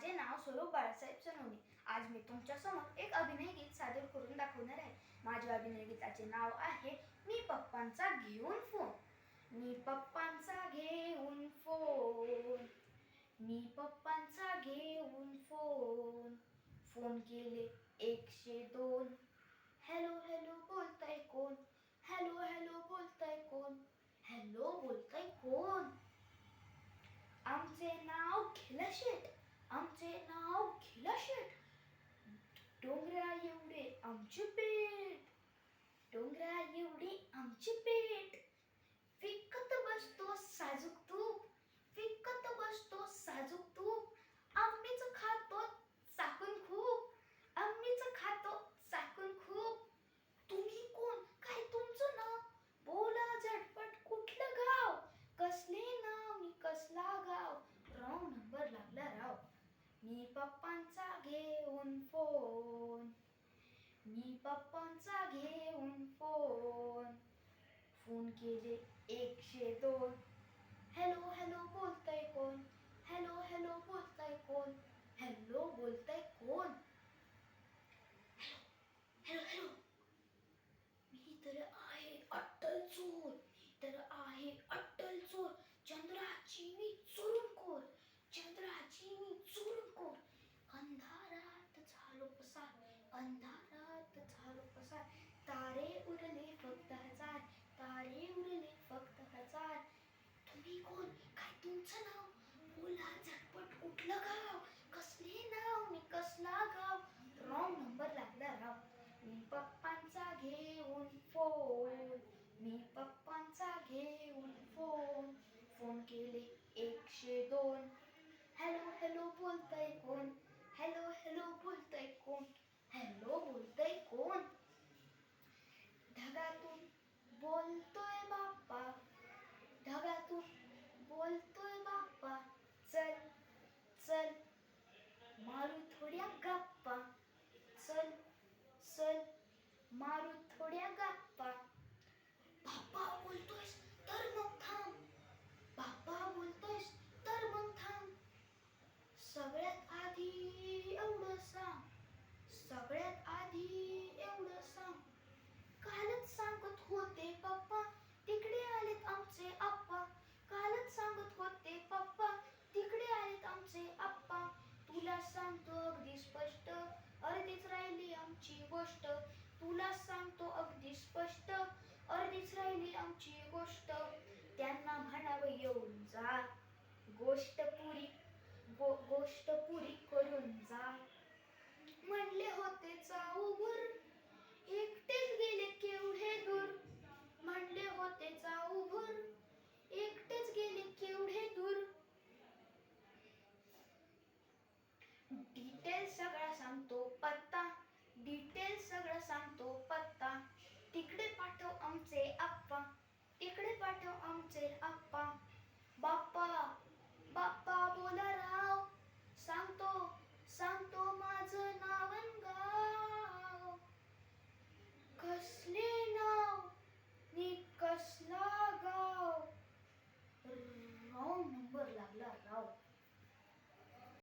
माझे नाव स्वरूप बाळासाहेब सोनवणे. आज मी तुमच्यासमोर एक अभिनय गीत सादर करून दाखवणार आहे. माझ्या अभिनय गीताचे नाव आहे मी पप्पांचा घेऊन फोन. मी पप्पांचा घेऊन फोन, मी पप्पांचा घेऊन फोन. फोन केले 102. हॅलो हॅलो बोलताय कोण? हॅलो हॅलो बोलताय कोण? हॅलो बोलताय कोण? आमचे नाव घेलाशेठ, आमचे नाव घेलाशेठ. डोंगरा एवढे आमचे पेट, डोंगरा एवढी आमची पेट. विकत बसतो साजूक तूप, विकत बसतो साजूक तूप. आम्हीच खातो चाकून खूप, आम्हीच खातो चाकून खूप. तुम्ही कोण? काय तुमचं नाव? बोला झटपट कुठलं गाव? कसले नाव मी कसला गाव? रॉंग नंबर लागला राव. मी पप्पांचा घेऊन फोन, मी पप्पांचा घेऊन फोन. फोन केले 102. हॅलो हॅलो बोलताय कोण? हॅलो हॅलो बोलताय कोण? हॅलो बोलताय कोण? Hello hello. मी तर आहे अट्टल चोर, मी तर आहे अट्टल चोर. चंद्राची मी चोरून, चंद्राची मी चोरून. अंधारात झालो पसार, अंधारात झालो पसार. तारे उरले फक्त 1000, तारे उरले फक्त 1000. तुम्ही कोण? काय तुमचं नाव? बोला झटपट कुठलं गाव? कसले नाव मी कसला गाव? रॉंग नंबर लागला राव. मी पप्पांचा घेऊन फोन, मी पप्पांचा घेऊन फोन. फोन केले 102. हॅलो हॅलो बोलताय कोण? हॅलो हॅलो बोलताय कोण? हॅलो बोलताय कोण? ढगातून बोलतोय बाप्पा, ढगातून बोलतोय बाप्पा. चल चल मारू थोड्या गप्पा, चल चल मारू थोड्या गप्पा. बाप्पा बोलतोयस तर मग थांब, बाप्पा बोलतोयस तर मग थांब. सगळ्यात आधी एवढं सांग, सगळ्यात आधी एवढं सांग. कालच सांगत होते पप्पा, तिकडे आलेत आमचे आप्पा. कालच सांगत होते पप्पा, तिकडे आलेत आमचे आप्पा. तुला सांगतो अगदी स्पष्ट, अर्धीच राहिली आमची गोष्ट. तुला सांगतो अगदी स्पष्ट, अर्धीच राहिली आमची गोष्ट. त्यांना म्हणावं येऊन जा, गोष्ट पुरी करून जा. म्हणले होते